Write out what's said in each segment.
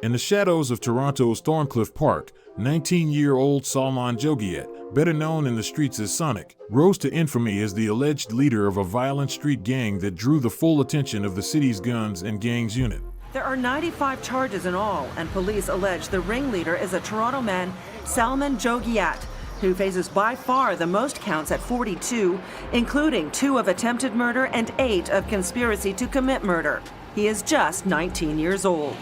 In the shadows of Toronto's Thorncliffe Park, 19-year-old Salman Jogiat, better known in the streets as Sonic, rose to infamy as the alleged leader of a violent street gang that drew the full attention of the city's guns and gangs unit. There are 95 charges in all, and police allege the ringleader is a Toronto man, Salman Jogiat, who faces by far the most counts at 42, including 2 of attempted murder and 8 of conspiracy to commit murder. He is just 19 years old.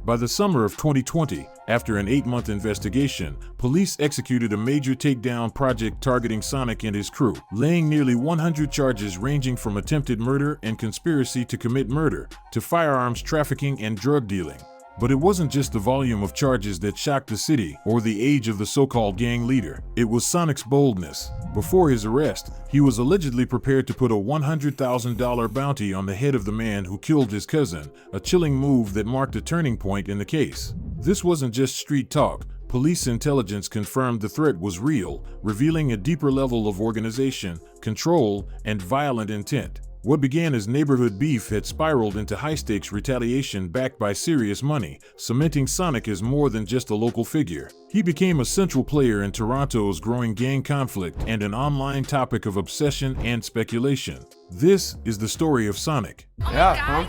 By the summer of 2020, after an 8-month investigation, police executed a major takedown project targeting Sonic and his crew, laying nearly 100 charges ranging from attempted murder and conspiracy to commit murder to firearms trafficking and drug dealing. But it wasn't just the volume of charges that shocked the city or the age of the so-called gang leader. It was Sonic's boldness. Before his arrest, he was allegedly prepared to put a $100,000 bounty on the head of the man who killed his cousin, a chilling move that marked a turning point in the case. This wasn't just street talk. Police intelligence confirmed the threat was real, revealing a deeper level of organization, control, and violent intent. What began as neighborhood beef had spiraled into high-stakes retaliation backed by serious money, cementing Sonic as more than just a local figure. He became a central player in Toronto's growing gang conflict and an online topic of obsession and speculation. This is the story of Sonic. Yeah,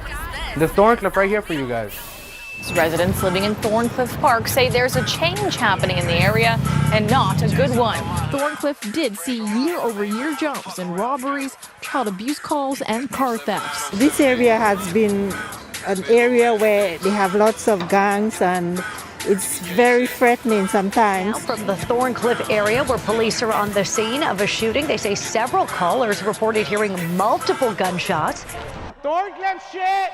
the Thorncliffe right here for you guys. Residents living in Thorncliffe Park say there's a change happening in the area and not a good one. Thorncliffe did see year-over-year jumps in robberies, child abuse calls, and car thefts. This area has been an area where they have lots of gangs, and it's very threatening sometimes. Now from the Thorncliffe area, where police are on the scene of a shooting, they say several callers reported hearing multiple gunshots. Thorncliffe shit!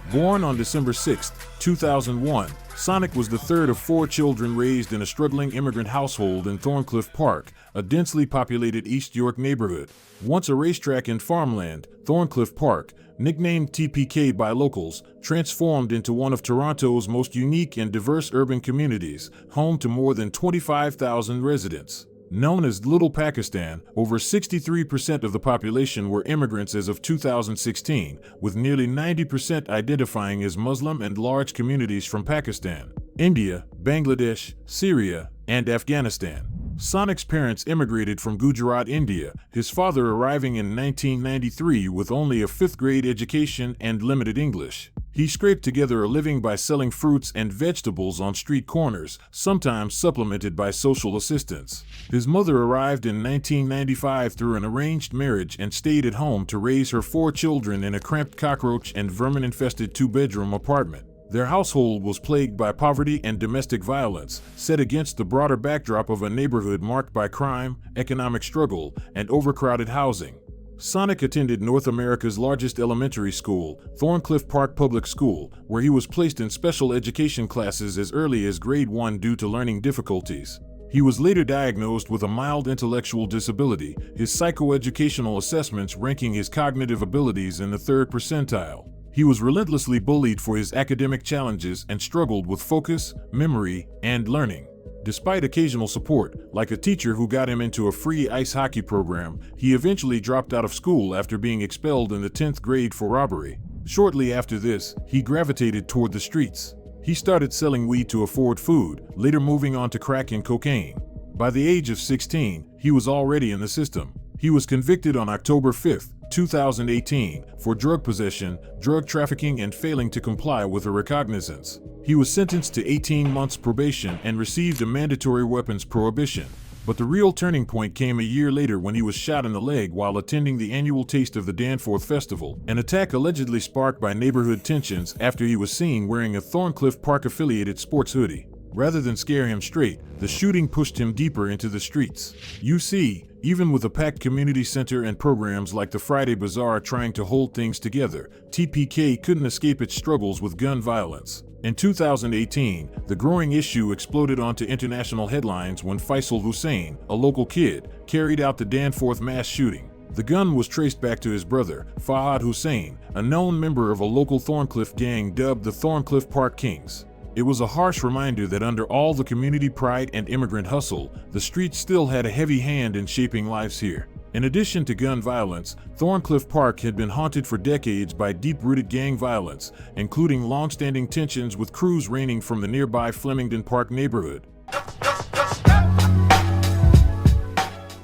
Born on December 6, 2001, Sonic was the third of 4 children raised in a struggling immigrant household in Thorncliffe Park, a densely populated East York neighborhood. Once a racetrack and farmland, Thorncliffe Park, nicknamed TPK by locals, transformed into one of Toronto's most unique and diverse urban communities, home to more than 25,000 residents. Known as Little Pakistan, over 63% of the population were immigrants as of 2016, with nearly 90% identifying as Muslim and large communities from Pakistan, India, Bangladesh, Syria, and Afghanistan. Sonic's parents immigrated from Gujarat, India, his father arriving in 1993 with only a 5th grade education and limited English. He scraped together a living by selling fruits and vegetables on street corners, sometimes supplemented by social assistance. His mother arrived in 1995 through an arranged marriage and stayed at home to raise her 4 children in a cramped cockroach and vermin-infested 2-bedroom apartment. Their household was plagued by poverty and domestic violence, set against the broader backdrop of a neighborhood marked by crime, economic struggle, and overcrowded housing. Sonic attended North America's largest elementary school, Thorncliffe Park Public School, where he was placed in special education classes as early as grade 1 due to learning difficulties. He was later diagnosed with a mild intellectual disability, his psychoeducational assessments ranking his cognitive abilities in the 3rd percentile. He was relentlessly bullied for his academic challenges and struggled with focus, memory, and learning. Despite occasional support, like a teacher who got him into a free ice hockey program, he eventually dropped out of school after being expelled in the 10th grade for robbery. Shortly after this, he gravitated toward the streets. He started selling weed to afford food, later moving on to crack and cocaine. By the age of 16, he was already in the system. He was convicted on October 5, 2018, for drug possession, drug trafficking, and failing to comply with a recognizance. He was sentenced to 18 months probation and received a mandatory weapons prohibition. But the real turning point came a year later when he was shot in the leg while attending the annual Taste of the Danforth Festival, an attack allegedly sparked by neighborhood tensions after he was seen wearing a Thorncliffe Park-affiliated sports hoodie. Rather than scare him straight, the shooting pushed him deeper into the streets. You see, even with a packed community center and programs like the Friday Bazaar trying to hold things together, TPK couldn't escape its struggles with gun violence. In 2018, the growing issue exploded onto international headlines when Faisal Hussein, a local kid, carried out the Danforth mass shooting. The gun was traced back to his brother, Fahad Hussein, a known member of a local Thorncliffe gang dubbed the Thorncliffe Park Kings. It was a harsh reminder that under all the community pride and immigrant hustle, the streets still had a heavy hand in shaping lives here. In addition to gun violence, Thorncliffe Park had been haunted for decades by deep-rooted gang violence, including long-standing tensions with crews reigning from the nearby Flemingdon Park neighborhood.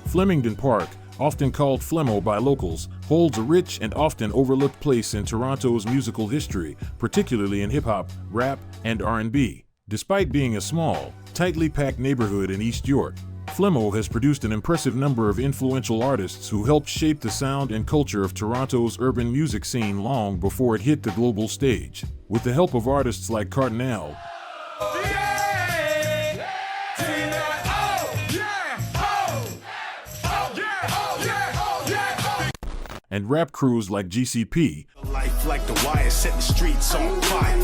Flemingdon Park, often called Flemo by locals, holds a rich and often overlooked place in Toronto's musical history, particularly in hip-hop, rap, and R&B. Despite being a small, tightly packed neighborhood in East York, Flemo has produced an impressive number of influential artists who helped shape the sound and culture of Toronto's urban music scene long before it hit the global stage. With the help of artists like Cardinal and rap crews like GCP, life like the wire set the streets on fire.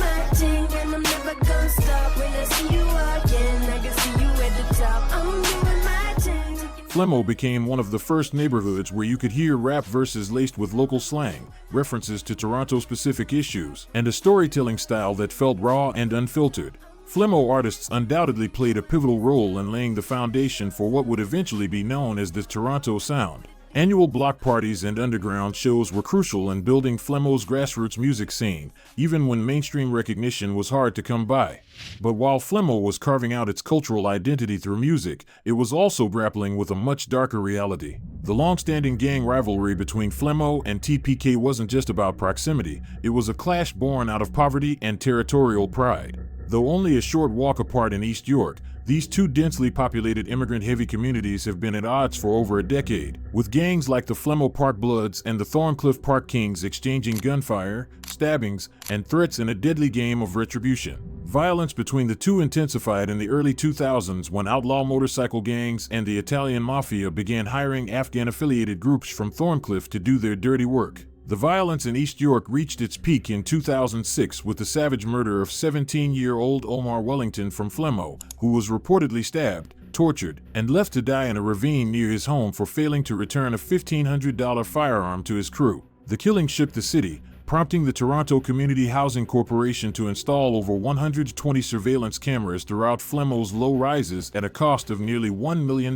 Flemo became one of the first neighborhoods where you could hear rap verses laced with local slang, references to Toronto-specific issues, and a storytelling style that felt raw and unfiltered. Flemo artists undoubtedly played a pivotal role in laying the foundation for what would eventually be known as the Toronto Sound. Annual block parties and underground shows were crucial in building Flemo's grassroots music scene, even when mainstream recognition was hard to come by. But while Flemo was carving out its cultural identity through music, it was also grappling with a much darker reality. The long-standing gang rivalry between Flemo and TPK wasn't just about proximity, it was a clash born out of poverty and territorial pride. Though only a short walk apart in East York, these two densely populated immigrant-heavy communities have been at odds for over a decade, with gangs like the Flemo Park Bloods and the Thorncliffe Park Kings exchanging gunfire, stabbings, and threats in a deadly game of retribution. Violence between the two intensified in the early 2000s when outlaw motorcycle gangs and the Italian mafia began hiring Afghan-affiliated groups from Thorncliffe to do their dirty work. The violence in East York reached its peak in 2006 with the savage murder of 17-year-old Omar Wellington from Flemo, who was reportedly stabbed, tortured, and left to die in a ravine near his home for failing to return a $1,500 firearm to his crew. The killing shook the city, prompting the Toronto Community Housing Corporation to install over 120 surveillance cameras throughout Flemo's low-rises at a cost of nearly $1 million.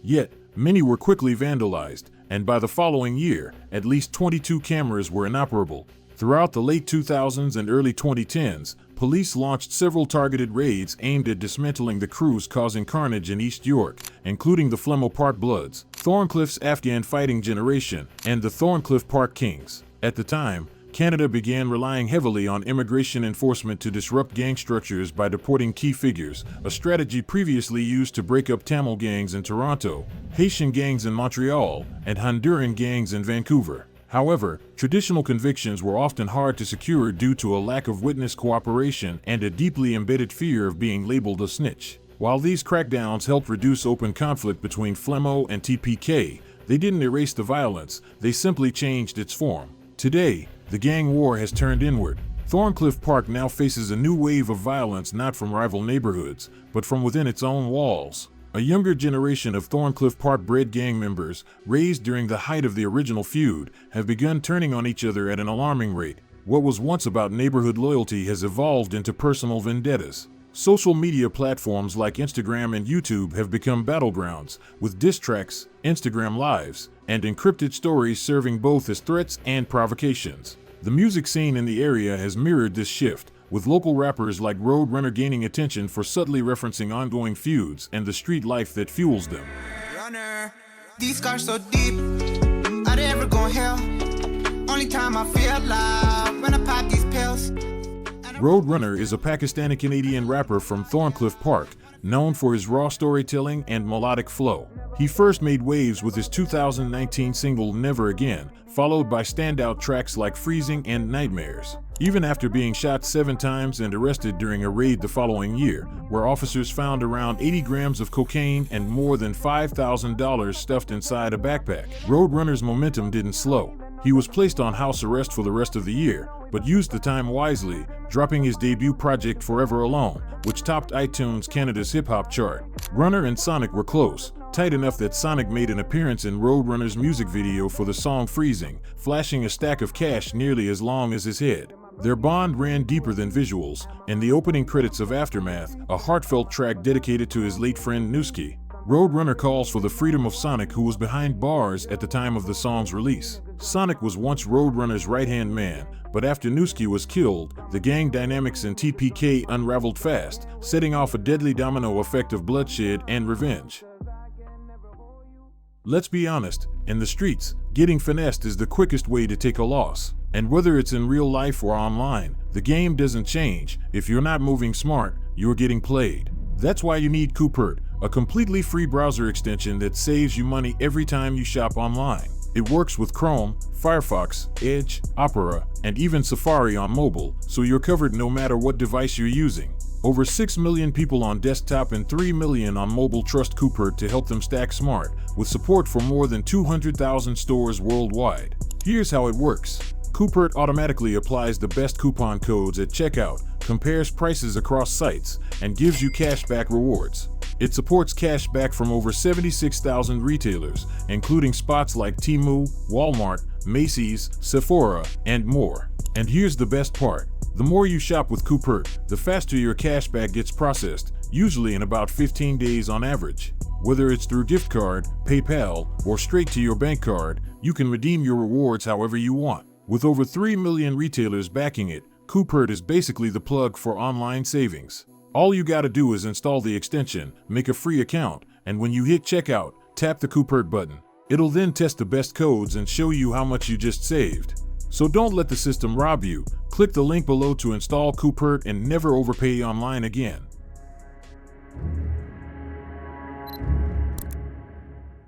Yet, many were quickly vandalized, and by the following year, at least 22 cameras were inoperable. Throughout the late 2000s and early 2010s, police launched several targeted raids aimed at dismantling the crews causing carnage in East York, including the Flemo Park Bloods, Thorncliffe's Afghan Fighting Generation, and the Thorncliffe Park Kings. At the time, Canada began relying heavily on immigration enforcement to disrupt gang structures by deporting key figures, a strategy previously used to break up Tamil gangs in Toronto, Haitian gangs in Montreal, and Honduran gangs in Vancouver. However, traditional convictions were often hard to secure due to a lack of witness cooperation and a deeply embedded fear of being labeled a snitch. While these crackdowns helped reduce open conflict between Flemo and TPK, they didn't erase the violence, they simply changed its form. Today, the gang war has turned inward. Thorncliffe Park now faces a new wave of violence not from rival neighborhoods, but from within its own walls. A younger generation of Thorncliffe Park-bred gang members, raised during the height of the original feud, have begun turning on each other at an alarming rate. What was once about neighborhood loyalty has evolved into personal vendettas. Social media platforms like Instagram and YouTube have become battlegrounds, with diss tracks, Instagram Lives, and encrypted stories serving both as threats and provocations. The music scene in the area has mirrored this shift, with local rappers like Roadrunner gaining attention for subtly referencing ongoing feuds and the street life that fuels them. Runner, these scars so deep, I never go hell. Only time I feel alive when I pop these pills. Roadrunner is a Pakistani-Canadian rapper from Thorncliffe Park, known for his raw storytelling and melodic flow. He first made waves with his 2019 single Never Again, followed by standout tracks like Freezing and Nightmares. Even after being shot 7 times and arrested during a raid the following year, where officers found around 80 grams of cocaine and more than $5,000 stuffed inside a backpack, Roadrunner's momentum didn't slow. He was placed on house arrest for the rest of the year, but used the time wisely, dropping his debut project Forever Alone, which topped iTunes Canada's hip-hop chart. Runner and Sonic were close, tight enough that Sonic made an appearance in Roadrunner's music video for the song Freezing, flashing a stack of cash nearly as long as his head. Their bond ran deeper than visuals, and the opening credits of Aftermath, a heartfelt track dedicated to his late friend Nuski. Roadrunner calls for the freedom of Sonic, who was behind bars at the time of the song's release. Sonic was once Roadrunner's right-hand man, but after Nuski was killed, the gang dynamics in TPK unraveled fast, setting off a deadly domino effect of bloodshed and revenge. Let's be honest, in the streets, getting finessed is the quickest way to take a loss. And whether it's in real life or online, the game doesn't change. If you're not moving smart, you're getting played. That's why you need Coopert, a completely free browser extension that saves you money every time you shop online. It works with Chrome, Firefox, Edge, Opera, and even Safari on mobile, so you're covered no matter what device you're using. Over 6 million people on desktop and 3 million on mobile trust Coopert to help them stack smart, with support for more than 200,000 stores worldwide. Here's how it works. Coopert automatically applies the best coupon codes at checkout, compares prices across sites, and gives you cashback rewards. It supports cashback from over 76,000 retailers, including spots like Temu, Walmart, Macy's, Sephora, and more. And here's the best part. The more you shop with Coopert, the faster your cashback gets processed, usually in about 15 days on average. Whether it's through gift card, PayPal, or straight to your bank card, you can redeem your rewards however you want. With over 3 million retailers backing it, Coopert is basically the plug for online savings. All you gotta do is install the extension, make a free account, and when you hit checkout, tap the Coopert button. It'll then test the best codes and show you how much you just saved. So don't let the system rob you. Click the link below to install Coopert and never overpay online again.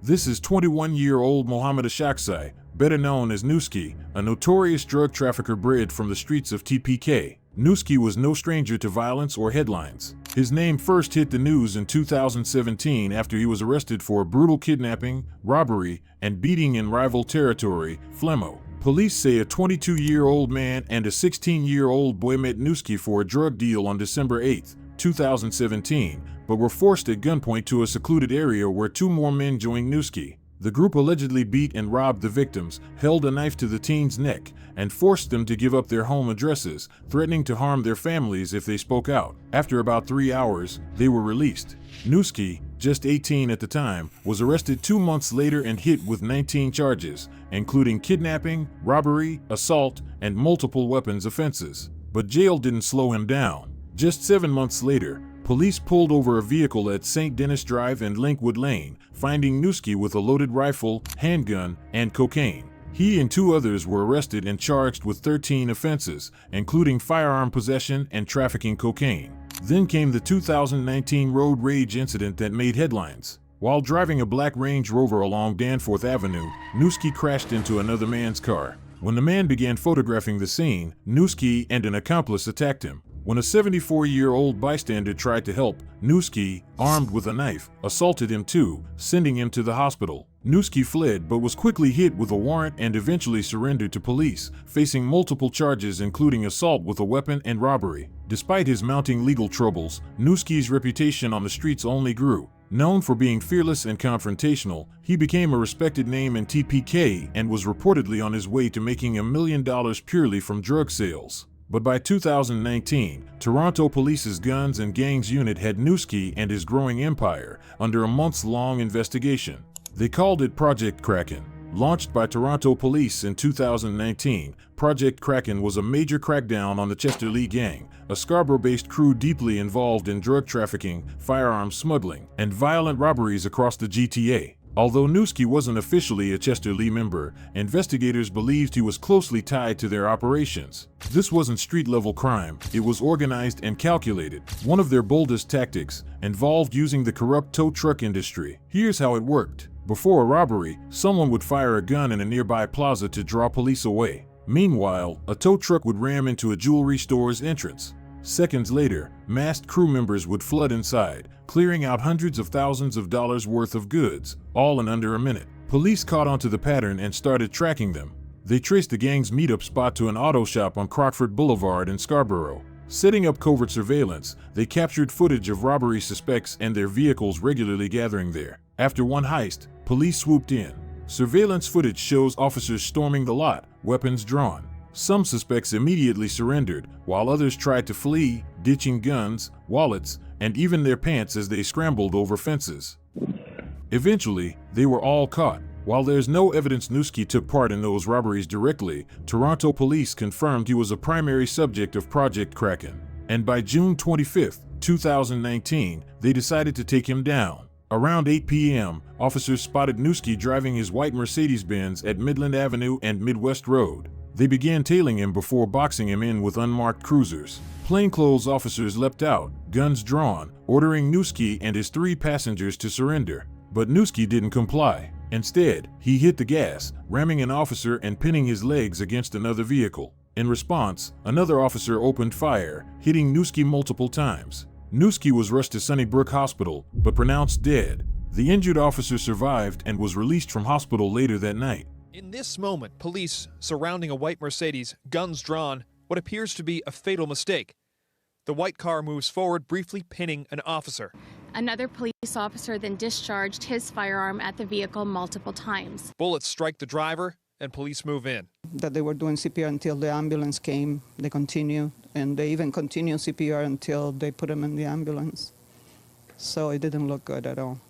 This is 21-year-old Mohammed Ashaksai, better known as Nuski, a notorious drug trafficker bred from the streets of TPK. Nuski was no stranger to violence or headlines. His name first hit the news in 2017 after he was arrested for a brutal kidnapping, robbery, and beating in rival territory, Flemo. Police say a 22-year-old man and a 16-year-old boy met Nuski for a drug deal on December 8, 2017, but were forced at gunpoint to a secluded area where 2 more men joined Nuski. The group allegedly beat and robbed the victims, held a knife to the teens' neck, and forced them to give up their home addresses, threatening to harm their families if they spoke out. After about 3 hours, they were released. Nuski, just 18 at the time, was arrested 2 months later and hit with 19 charges, including kidnapping, robbery, assault, and multiple weapons offenses. But jail didn't slow him down. Just 7 months later, police pulled over a vehicle at St. Denis Drive and Linkwood Lane, finding Nuski with a loaded rifle, handgun, and cocaine. He and 2 others were arrested and charged with 13 offenses, including firearm possession and trafficking cocaine. Then came the 2019 road rage incident that made headlines. While driving a black Range Rover along Danforth Avenue, Nuski crashed into another man's car. When the man began photographing the scene, Nuski and an accomplice attacked him. When a 74-year-old bystander tried to help, Nuski, armed with a knife, assaulted him too, sending him to the hospital. Nuski fled but was quickly hit with a warrant and eventually surrendered to police, facing multiple charges including assault with a weapon and robbery. Despite his mounting legal troubles, Nuski's reputation on the streets only grew. Known for being fearless and confrontational, he became a respected name in TPK and was reportedly on his way to making $1 million purely from drug sales. But by 2019, Toronto Police's Guns and Gangs unit had Nuski and his growing empire under a months-long investigation. They called it Project Kraken. Launched by Toronto Police in 2019, Project Kraken was a major crackdown on the Chester Lee Gang, a Scarborough-based crew deeply involved in drug trafficking, firearms smuggling, and violent robberies across the GTA. Although Nuski wasn't officially a Chester Lee member, investigators believed he was closely tied to their operations. This wasn't street-level crime, it was organized and calculated. One of their boldest tactics involved using the corrupt tow truck industry. Here's how it worked. Before a robbery, someone would fire a gun in a nearby plaza to draw police away. Meanwhile, a tow truck would ram into a jewelry store's entrance. Seconds later, masked crew members would flood inside, clearing out hundreds of thousands of dollars worth of goods, all in under a minute. Police caught onto the pattern and started tracking them. They traced the gang's meetup spot to an auto shop on Crockford Boulevard in Scarborough. Setting up covert surveillance, they captured footage of robbery suspects and their vehicles regularly gathering there. After one heist, police swooped in. Surveillance footage shows officers storming the lot, weapons drawn. Some suspects immediately surrendered, while others tried to flee, ditching guns, wallets, and even their pants as they scrambled over fences. Eventually, they were all caught. While there's no evidence Nuski took part in those robberies directly, Toronto police confirmed he was a primary subject of Project Kraken. And by June 25, 2019, they decided to take him down. Around 8 p.m., officers spotted Nuski driving his white Mercedes-Benz at Midland Avenue and Midwest Road. They began tailing him before boxing him in with unmarked cruisers. Plainclothes officers leapt out, guns drawn, ordering Nuski and his 3 passengers to surrender. But Nuski didn't comply. Instead, he hit the gas, ramming an officer and pinning his legs against another vehicle. In response, another officer opened fire, hitting Nuski multiple times. Nuski was rushed to Sunnybrook Hospital, but pronounced dead. The injured officer survived and was released from hospital later that night. In this moment, police surrounding a white Mercedes, guns drawn, what appears to be a fatal mistake. The white car moves forward, briefly pinning an officer. Another police officer then discharged his firearm at the vehicle multiple times. Bullets strike the driver, and police move in. That they were doing CPR until the ambulance came. They continued, and they even continued CPR until they put him in the ambulance. So it didn't look good at all.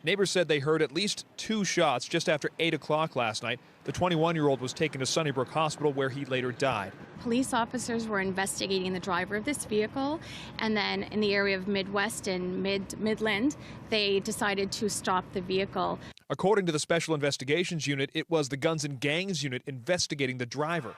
Neighbors said they heard at least 2 shots just after 8 o'clock last night. The 21-year-old was taken to Sunnybrook Hospital, where he later died. Police officers were investigating the driver of this vehicle, and then in the area of Midwest and Midland, they decided to stop the vehicle. According to the Special Investigations Unit, it was the Guns and Gangs Unit investigating the driver.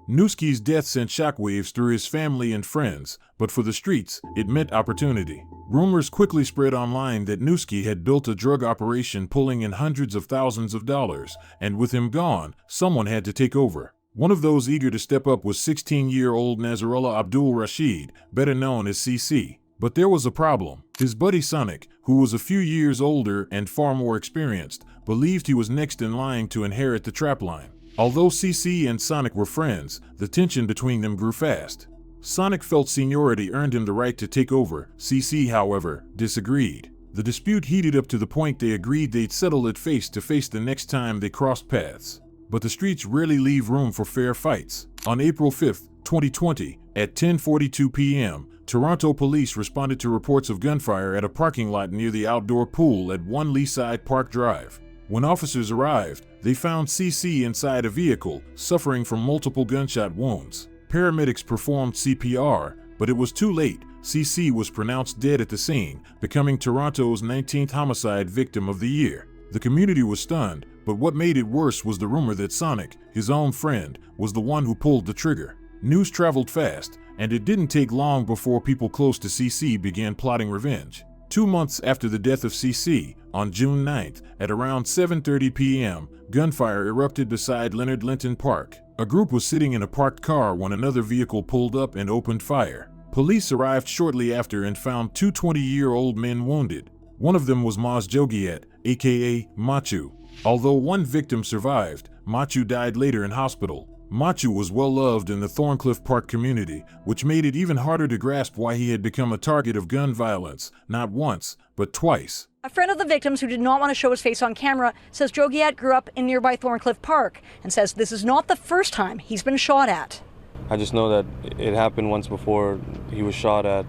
Nuski's death sent shockwaves through his family and friends, but for the streets, it meant opportunity. Rumors quickly spread online that Nuski had built a drug operation pulling in hundreds of thousands of dollars, and with him gone, someone had to take over. One of those eager to step up was 16-year-old Nasrullah Abdul Rashid, better known as CC. But there was a problem. His buddy Sonic, who was a few years older and far more experienced, believed he was next in line to inherit the trapline. Although CC and Sonic were friends, the tension between them grew fast. Sonic felt seniority earned him the right to take over. CC, however, disagreed. The dispute heated up to the point they agreed they'd settle it face to face the next time they crossed paths. But the streets rarely leave room for fair fights. On April 5, 2020, at 10:42 p.m., Toronto police responded to reports of gunfire at a parking lot near the outdoor pool at 1 Leaside Park Drive. When officers arrived, they found CC inside a vehicle, suffering from multiple gunshot wounds. Paramedics performed CPR, but it was too late. CC was pronounced dead at the scene, becoming Toronto's 19th homicide victim of the year. The community was stunned, but what made it worse was the rumor that Sonic, his own friend, was the one who pulled the trigger. News traveled fast, and it didn't take long before people close to CC began plotting revenge. 2 months after the death of CC, on June 9th, at around 7:30 p.m., gunfire erupted beside Leonard Linton Park. A group was sitting in a parked car when another vehicle pulled up and opened fire. Police arrived shortly after and found 2 20-year-old men wounded. One of them was Maz Jogiat, aka Machu. Although one victim survived, Machu died later in hospital. Machu was well loved in the Thorncliffe Park community, which made it even harder to grasp why he had become a target of gun violence, not once, but twice. A friend of the victims who did not want to show his face on camera says Jogiat grew up in nearby Thorncliffe Park and says this is not the first time he's been shot at. I just know that it happened once before. He was shot at.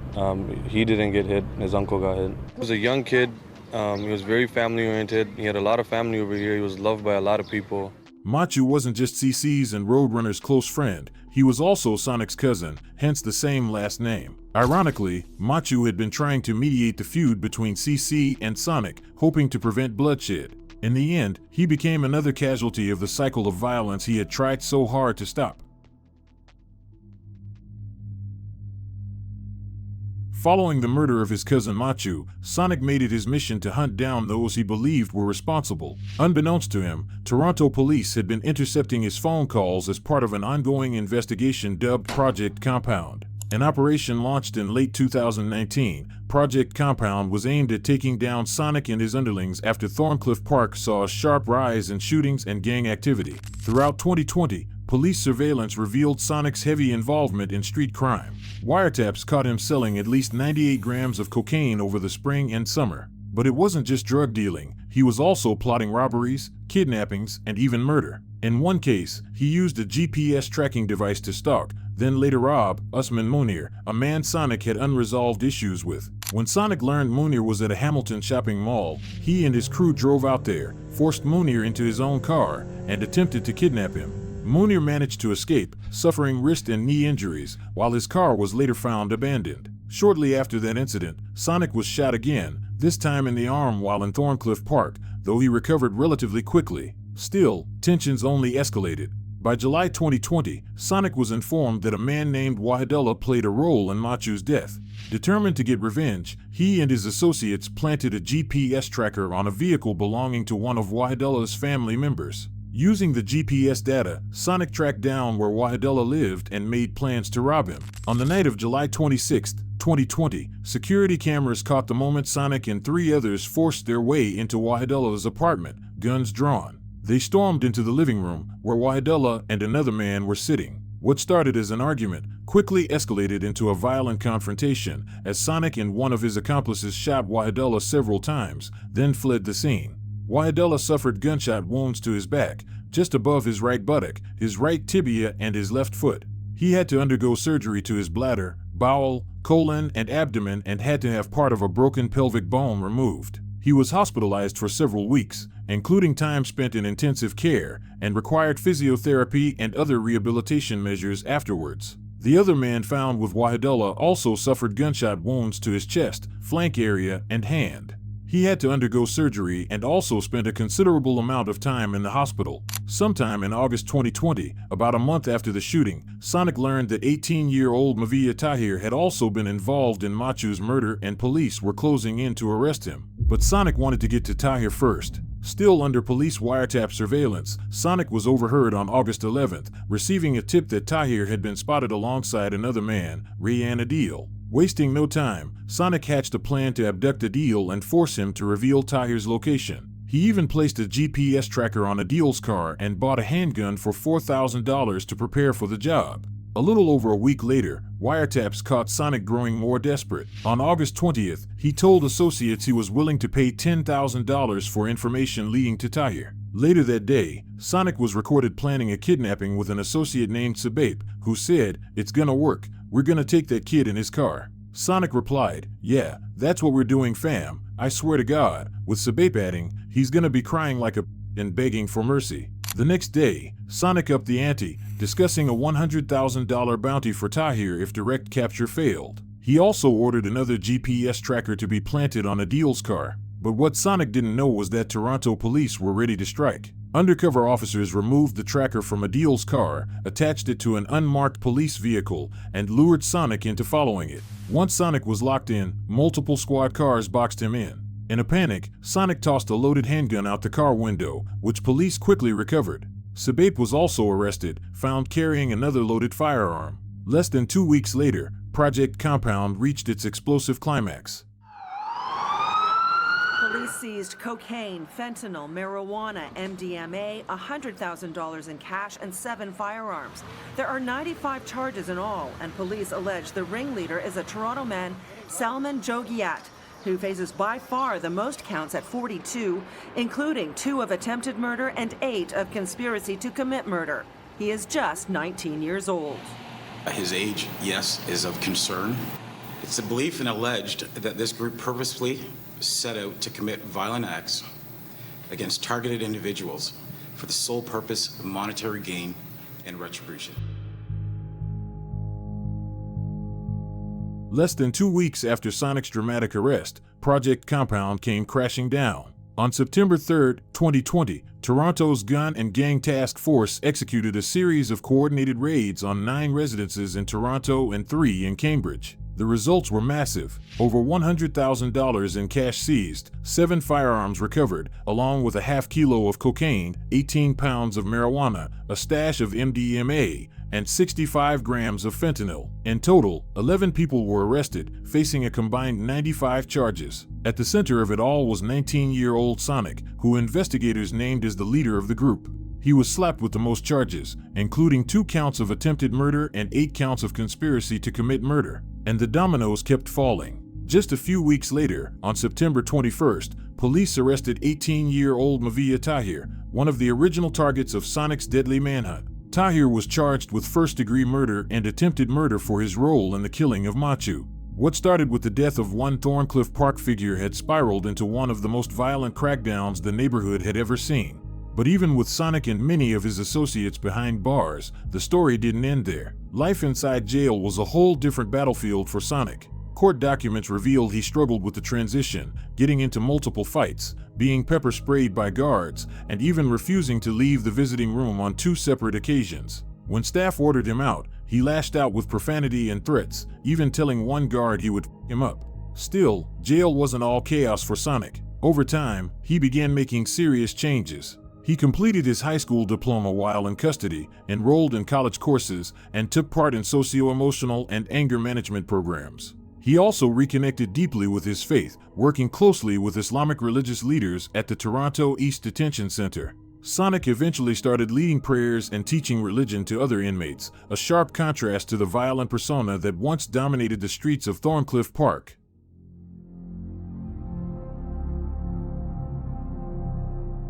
He didn't get hit. His uncle got hit. He was a young kid. He was very family-oriented. He had a lot of family over here. He was loved by a lot of people. Machu wasn't just CC's and Roadrunner's close friend, he was also Sonic's cousin, hence the same last name. Ironically, Machu had been trying to mediate the feud between CC and Sonic, hoping to prevent bloodshed. In the end, he became another casualty of the cycle of violence he had tried so hard to stop. Following the murder of his cousin Machu, Sonic made it his mission to hunt down those he believed were responsible. Unbeknownst to him, Toronto police had been intercepting his phone calls as part of an ongoing investigation dubbed Project Compound. An operation launched in late 2019, Project Compound was aimed at taking down Sonic and his underlings after Thorncliffe Park saw a sharp rise in shootings and gang activity. Throughout 2020, police surveillance revealed Sonic's heavy involvement in street crime. Wiretaps caught him selling at least 98 grams of cocaine over the spring and summer. But it wasn't just drug dealing, he was also plotting robberies, kidnappings, and even murder. In one case, he used a GPS tracking device to stalk, then later rob, Usman Munir, a man Sonic had unresolved issues with. When Sonic learned Munir was at a Hamilton shopping mall, he and his crew drove out there, forced Munir into his own car, and attempted to kidnap him. Munir managed to escape, suffering wrist and knee injuries, while his car was later found abandoned. Shortly after that incident, Sonic was shot again, this time in the arm while in Thorncliffe Park, though he recovered relatively quickly. Still, tensions only escalated. By July 2020, Sonic was informed that a man named Wahidullah played a role in Machu's death. Determined to get revenge, he and his associates planted a GPS tracker on a vehicle belonging to one of Wahidullah's family members. Using the GPS data, Sonic tracked down where Wahidullah lived and made plans to rob him. On the night of July 26, 2020, security cameras caught the moment Sonic and 3 others forced their way into Wahidullah's apartment, guns drawn. They stormed into the living room, where Wahidullah and another man were sitting. What started as an argument quickly escalated into a violent confrontation, as Sonic and one of his accomplices shot Wahidullah several times, then fled the scene. Wahidullah suffered gunshot wounds to his back, just above his right buttock, his right tibia, and his left foot. He had to undergo surgery to his bladder, bowel, colon, and abdomen, and had to have part of a broken pelvic bone removed. He was hospitalized for several weeks, including time spent in intensive care, and required physiotherapy and other rehabilitation measures afterwards. The other man found with Wahidullah also suffered gunshot wounds to his chest, flank area, and hand. He had to undergo surgery and also spent a considerable amount of time in the hospital. Sometime in August 2020, about a month after the shooting, Sonic learned that 18-year-old Mavia Tahir had also been involved in Machu's murder and police were closing in to arrest him. But Sonic wanted to get to Tahir first. Still under police wiretap surveillance, Sonic was overheard on August 11th, receiving a tip that Tahir had been spotted alongside another man, Rayan Adil. Wasting no time, Sonic hatched a plan to abduct Adil and force him to reveal Tahir's location. He even placed a GPS tracker on Adil's car and bought a handgun for $4,000 to prepare for the job. A little over a week later, wiretaps caught Sonic growing more desperate. On August 20th, he told associates he was willing to pay $10,000 for information leading to Tahir. Later that day, Sonic was recorded planning a kidnapping with an associate named Sabape, who said, "It's gonna work. We're gonna take that kid in his car." Sonic replied, "Yeah, that's what we're doing, fam. I swear to God," with Sabape adding, "He's gonna be crying like a and begging for mercy." The next day, Sonic upped the ante, discussing a $100,000 bounty for Tahir if direct capture failed. He also ordered another GPS tracker to be planted on Adil's car. But what Sonic didn't know was that Toronto police were ready to strike. Undercover officers removed the tracker from Adil's car, attached it to an unmarked police vehicle, and lured Sonic into following it. Once Sonic was locked in, multiple squad cars boxed him in. In a panic, Sonic tossed a loaded handgun out the car window, which police quickly recovered. Sabape was also arrested, found carrying another loaded firearm. Less than 2 weeks later, Project Compound reached its explosive climax. Police seized cocaine, fentanyl, marijuana, MDMA, $100,000 in cash, and 7 firearms. There are 95 charges in all, and police allege the ringleader is a Toronto man, Salman Jogiat, who faces by far the most counts at 42, including 2 of attempted murder and 8 of conspiracy to commit murder. He is just 19 years old. His age, yes, is of concern. It's the belief and alleged that this group purposefully set out to commit violent acts against targeted individuals for the sole purpose of monetary gain and retribution. Less than 2 weeks after Sonic's dramatic arrest, Project Compound came crashing down. On September 3, 2020, Toronto's Gun and Gang Task Force executed a series of coordinated raids on 9 residences in Toronto and 3 in Cambridge. The results were massive. Over $100,000 in cash seized, 7 firearms recovered, along with a half kilo of cocaine, 18 pounds of marijuana, a stash of MDMA, and 65 grams of fentanyl. In total, 11 people were arrested, facing a combined 95 charges. At the center of it all was 19-year-old Sonic, who investigators named as the leader of the group. He was slapped with the most charges, including 2 counts of attempted murder and 8 counts of conspiracy to commit murder. And the dominoes kept falling. Just a few weeks later, on September 21st, police arrested 18-year-old Mavia Tahir, one of the original targets of Sonic's deadly manhunt. Tahir was charged with first-degree murder and attempted murder for his role in the killing of Machu. What started with the death of one Thorncliffe Park figure had spiraled into one of the most violent crackdowns the neighborhood had ever seen. But even with Sonic and many of his associates behind bars, the story didn't end there. Life inside jail was a whole different battlefield for Sonic. Court documents revealed he struggled with the transition, getting into multiple fights, being pepper sprayed by guards, and even refusing to leave the visiting room on 2 separate occasions. When staff ordered him out, he lashed out with profanity and threats, even telling one guard he would f him up. Still, jail wasn't all chaos for Sonic. Over time, he began making serious changes. He completed his high school diploma while in custody, enrolled in college courses, and took part in socio-emotional and anger management programs. He also reconnected deeply with his faith, working closely with Islamic religious leaders at the Toronto East Detention Center. Sonic eventually started leading prayers and teaching religion to other inmates, a sharp contrast to the violent persona that once dominated the streets of Thorncliffe Park.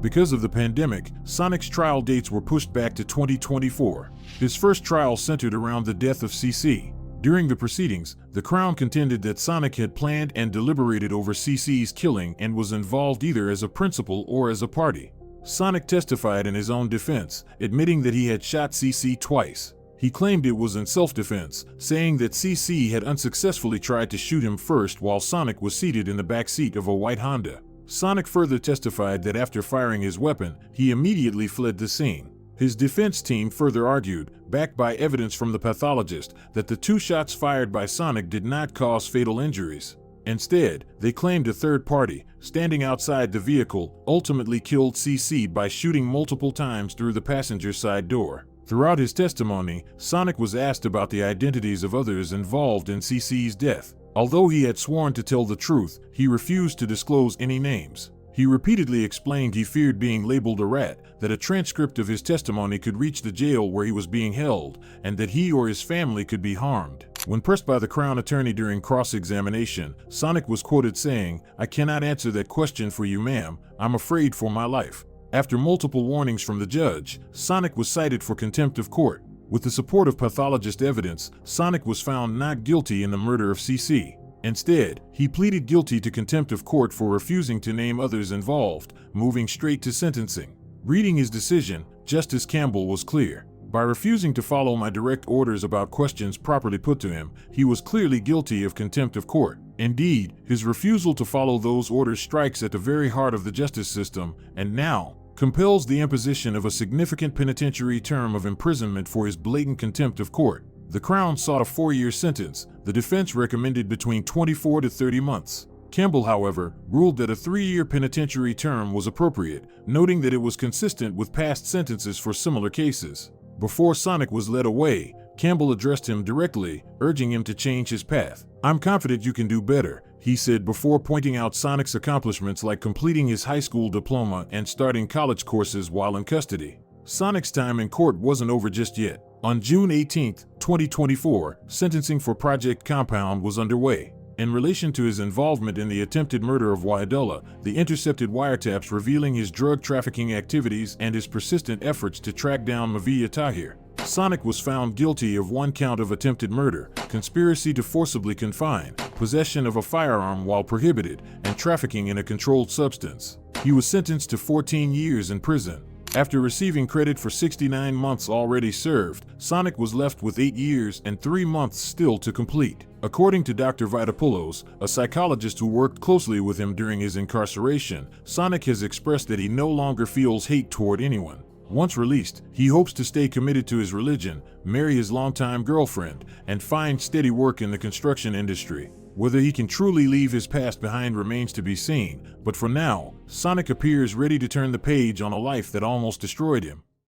Because of the pandemic, Sonic's trial dates were pushed back to 2024. His first trial centered around the death of CC. During the proceedings, the Crown contended that Sonic had planned and deliberated over CC's killing and was involved either as a principal or as a party. Sonic testified in his own defense, admitting that he had shot CC twice. He claimed it was in self-defense, saying that CC had unsuccessfully tried to shoot him first while Sonic was seated in the back seat of a white Honda. Sonic further testified that after firing his weapon, he immediately fled the scene. His defense team further argued, backed by evidence from the pathologist, that the 2 shots fired by Sonic did not cause fatal injuries. Instead, they claimed a third party, standing outside the vehicle, ultimately killed CC by shooting multiple times through the passenger side door. Throughout his testimony, Sonic was asked about the identities of others involved in CC's death. Although he had sworn to tell the truth, he refused to disclose any names. He repeatedly explained he feared being labeled a rat, that a transcript of his testimony could reach the jail where he was being held, and that he or his family could be harmed. When pressed by the Crown Attorney during cross-examination, Sonic was quoted saying, "I cannot answer that question for you, ma'am. I'm afraid for my life." After multiple warnings from the judge, Sonic was cited for contempt of court. With the support of pathologist evidence, Sonic was found not guilty in the murder of CC. Instead, he pleaded guilty to contempt of court for refusing to name others involved, moving straight to sentencing. Reading his decision, Justice Campbell was clear. By refusing to follow my direct orders about questions properly put to him, he was clearly guilty of contempt of court. Indeed, his refusal to follow those orders strikes at the very heart of the justice system, and now compels the imposition of a significant penitentiary term of imprisonment for his blatant contempt of court. The Crown sought a 4-year sentence. The defense recommended between 24 to 30 months. Campbell, however, ruled that a 3-year penitentiary term was appropriate, noting that it was consistent with past sentences for similar cases. Before Sonic was led away, Campbell addressed him directly, urging him to change his path. "I'm confident you can do better," he said before pointing out Sonic's accomplishments like completing his high school diploma and starting college courses while in custody. Sonic's time in court wasn't over just yet. On June 18, 2024, sentencing for Project Compound was underway. In relation to his involvement in the attempted murder of Waidola, the intercepted wiretaps revealing his drug trafficking activities and his persistent efforts to track down Mavia Tahir. Sonic was found guilty of 1 count of attempted murder, conspiracy to forcibly confine, possession of a firearm while prohibited, and trafficking in a controlled substance. He was sentenced to 14 years in prison. After receiving credit for 69 months already served, Sonic was left with 8 years and 3 months still to complete. According to Dr. Vitopoulos, a psychologist who worked closely with him during his incarceration, Sonic has expressed that he no longer feels hate toward anyone. Once released, he hopes to stay committed to his religion, marry his longtime girlfriend, and find steady work in the construction industry. Whether he can truly leave his past behind remains to be seen, but for now, Sonic appears ready to turn the page on a life that almost destroyed him.